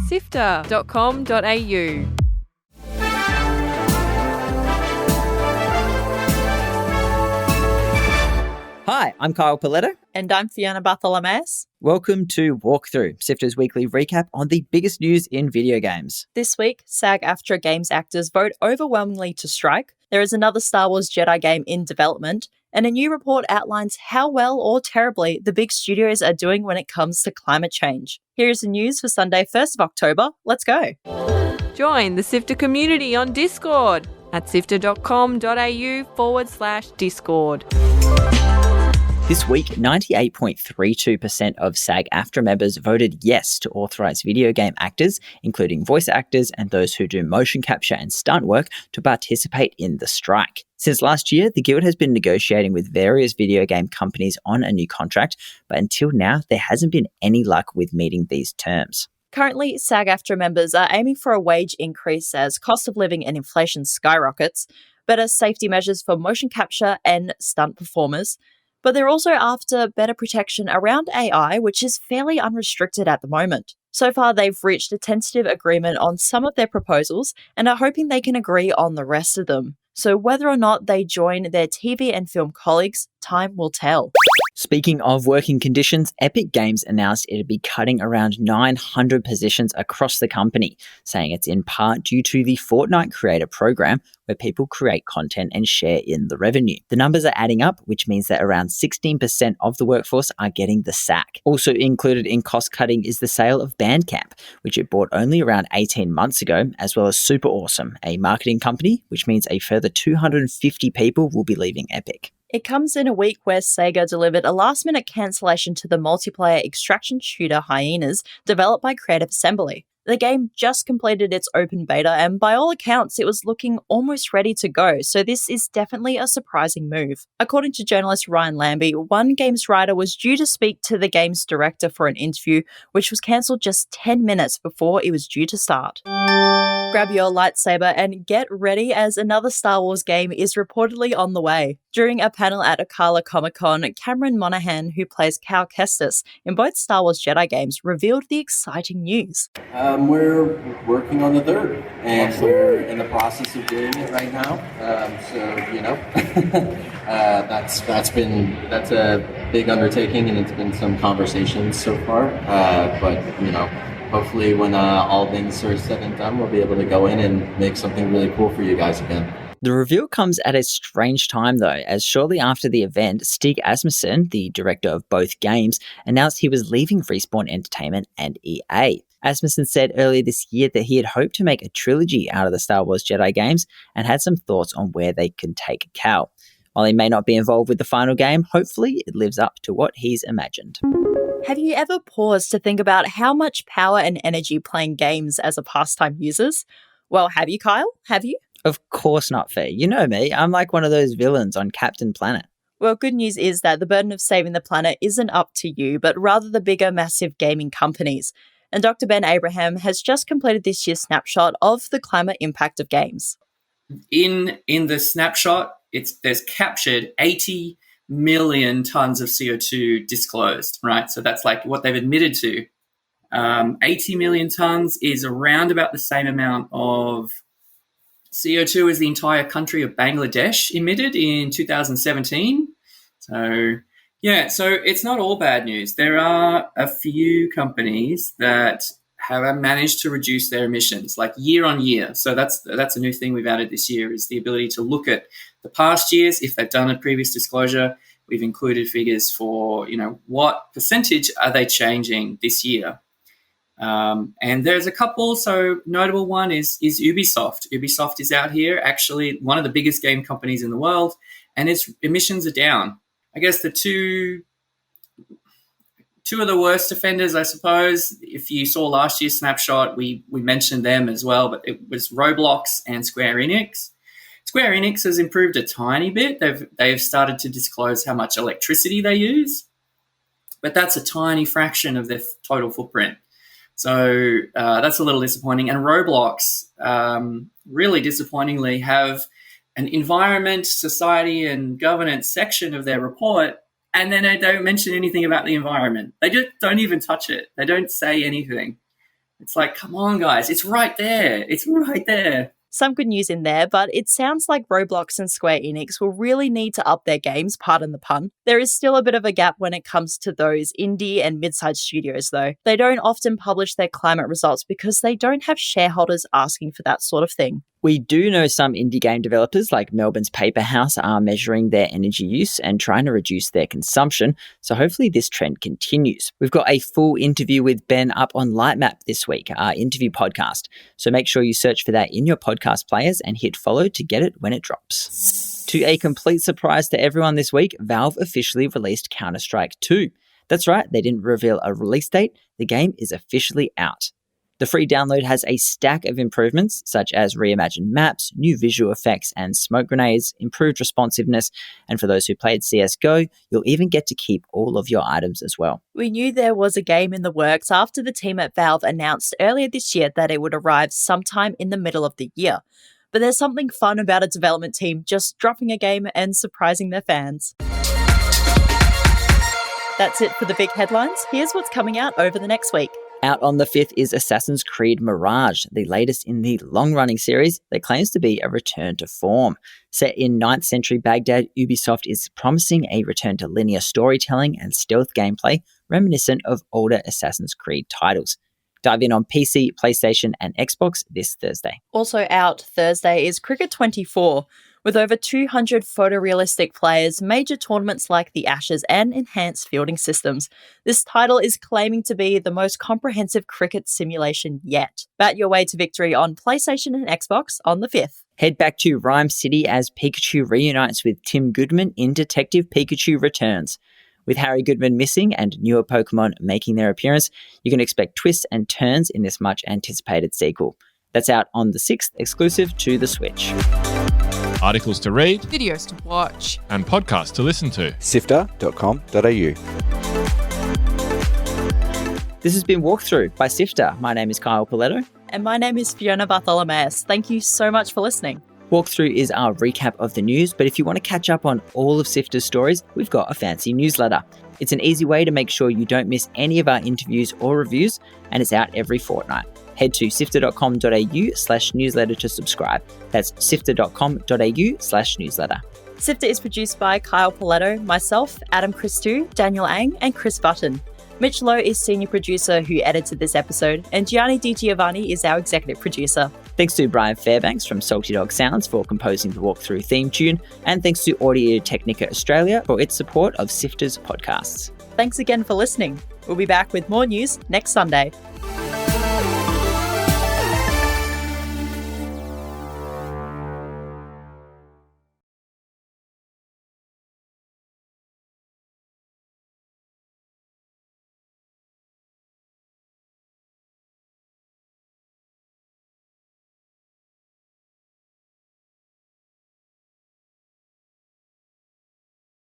sifter.com.au. Hi, I'm Kyle Paletto. And I'm Fiona Bartholomeus. Welcome to Walkthrough, Sifter's weekly recap on the biggest news in video games. This week, SAG-AFTRA Games actors vote overwhelmingly to strike. There is another Star Wars Jedi game in development, and a new report outlines how well or terribly the big studios are doing when it comes to climate change. Here is the news for Sunday, 1st of October. Let's go. Join the Sifter community on Discord at sifter.com.au/Discord. This week, 98.32% of SAG-AFTRA members voted yes to authorise video game actors, including voice actors and those who do motion capture and stunt work, to participate in the strike. Since last year, the Guild has been negotiating with various video game companies on a new contract, but until now, there hasn't been any luck with meeting these terms. Currently, SAG-AFTRA members are aiming for a wage increase as cost of living and inflation skyrockets, better safety measures for motion capture and stunt performers. But they're also after better protection around AI, which is fairly unrestricted at the moment. So far, they've reached a tentative agreement on some of their proposals and are hoping they can agree on the rest of them. So whether or not they join their TV and film colleagues, time will tell. Speaking of working conditions, Epic Games announced it'd be cutting around 900 positions across the company, saying it's in part due to the Fortnite Creator Program, where people create content and share in the revenue. The numbers are adding up, which means that around 16% of the workforce are getting the sack. Also included in cost cutting is the sale of Bandcamp, which it bought only around 18 months ago, as well as Super Awesome, a marketing company, which means a further 250 people will be leaving Epic. It comes in a week where Sega delivered a last-minute cancellation to the multiplayer extraction shooter Hyenas, developed by Creative Assembly. The game just completed its open beta, and by all accounts, it was looking almost ready to go, so this is definitely a surprising move. According to journalist Ryan Lambie, One Game's writer was due to speak to the game's director for an interview, which was cancelled just 10 minutes before it was due to start. Grab your lightsaber and get ready, as another Star Wars game is reportedly on the way. During a panel at Ocala Comic-Con, Cameron Monaghan, who plays Cal Kestis in both Star Wars Jedi games, revealed the exciting news. We're working on the third, and we're in the process of doing it right now. That's a big undertaking, and it's been some conversations so far. But hopefully, when all things are said and done, we'll be able to go in and make something really cool for you guys again. The reveal comes at a strange time, though, as shortly after the event, Stig Asmussen, the director of both games, announced he was leaving Respawn Entertainment and EA. Asmussen said earlier this year that he had hoped to make a trilogy out of the Star Wars Jedi games and had some thoughts on where they can take Cal. While he may not be involved with the final game, hopefully it lives up to what he's imagined. Have you ever paused to think about how much power and energy playing games as a pastime uses? Well, have you, Kyle? Have you? Of course not, Faye. You know me. I'm like one of those villains on Captain Planet. Well, good news is that the burden of saving the planet isn't up to you, but rather the bigger, massive gaming companies. And Dr. Ben Abraham has just completed this year's snapshot of the climate impact of games. In the snapshot, there's captured 80 million tons of CO2 disclosed, right? So that's like what they've admitted to. 80 million tons is around about the same amount of CO2 as the entire country of Bangladesh emitted in 2017. So it's not all bad news. There are a few companies that have managed to reduce their emissions, like year on year. So that's a new thing we've added this year, is the ability to look at the past years. If they've done a previous disclosure, we've included figures for, what percentage are they changing this year. And there's a couple. So notable one is Ubisoft. Ubisoft is out here, actually one of the biggest game companies in the world, and its emissions are down. I guess the two of the worst offenders, I suppose, if you saw last year's snapshot, we mentioned them as well, but it was Roblox and Square Enix. Square Enix has improved a tiny bit. They've started to disclose how much electricity they use, but that's a tiny fraction of their total footprint. So that's a little disappointing. And Roblox, really disappointingly, have an environment, society, and governance section of their report, and then they don't mention anything about the environment. They just don't even touch it. They don't say anything. It's like, come on, guys, it's right there. It's right there. Some good news in there, but it sounds like Roblox and Square Enix will really need to up their games, pardon the pun. There is still a bit of a gap when it comes to those indie and mid-sized studios though. They don't often publish their climate results because they don't have shareholders asking for that sort of thing. We do know some indie game developers like Melbourne's Paper House are measuring their energy use and trying to reduce their consumption, so hopefully this trend continues. We've got a full interview with Ben up on Lightmap this week, our interview podcast, so make sure you search for that in your podcast players and hit follow to get it when it drops. To a complete surprise to everyone this week, Valve officially released Counter-Strike 2. That's right, they didn't reveal a release date, the game is officially out. The free download has a stack of improvements, such as reimagined maps, new visual effects and smoke grenades, improved responsiveness, and for those who played CSGO, you'll even get to keep all of your items as well. We knew there was a game in the works after the team at Valve announced earlier this year that it would arrive sometime in the middle of the year. But there's something fun about a development team just dropping a game and surprising their fans. That's it for the big headlines. Here's what's coming out over the next week. Out on the 5th is Assassin's Creed Mirage, the latest in the long-running series that claims to be a return to form. Set in 9th century Baghdad, Ubisoft is promising a return to linear storytelling and stealth gameplay reminiscent of older Assassin's Creed titles. Dive in on PC, PlayStation and Xbox this Thursday. Also out Thursday is Cricket 24. With over 200 photorealistic players, major tournaments like the Ashes and enhanced fielding systems, this title is claiming to be the most comprehensive cricket simulation yet. Bat your way to victory on PlayStation and Xbox on the 5th. Head back to Rhyme City as Pikachu reunites with Tim Goodman in Detective Pikachu Returns. With Harry Goodman missing and newer Pokemon making their appearance, you can expect twists and turns in this much anticipated sequel. That's out on the 6th, exclusive to the Switch. Articles to read, Videos to watch. and podcasts to listen to. Sifter.com.au. This has been Walkthrough by Sifter. My name is Kyle Paletto. And my name is Fiona Bartholomeus. Thank you so much for listening. Walkthrough is our recap of the news, but if you want to catch up on all of Sifter's stories, we've got a fancy newsletter. It's an easy way to make sure you don't miss any of our interviews or reviews, and it's out every fortnight. Head to sifter.com.au/newsletter to subscribe. That's sifter.com.au/newsletter. Sifter is produced by Kyle Paletto, myself, Adam Christou, Daniel Ang, and Chris Button. Mitch Lowe is senior producer who edited this episode, and Gianni Di Giovanni is our executive producer. Thanks to Brian Fairbanks from Salty Dog Sounds for composing the Walkthrough theme tune, and thanks to Audio Technica Australia for its support of Sifter's podcasts. Thanks again for listening. We'll be back with more news next Sunday.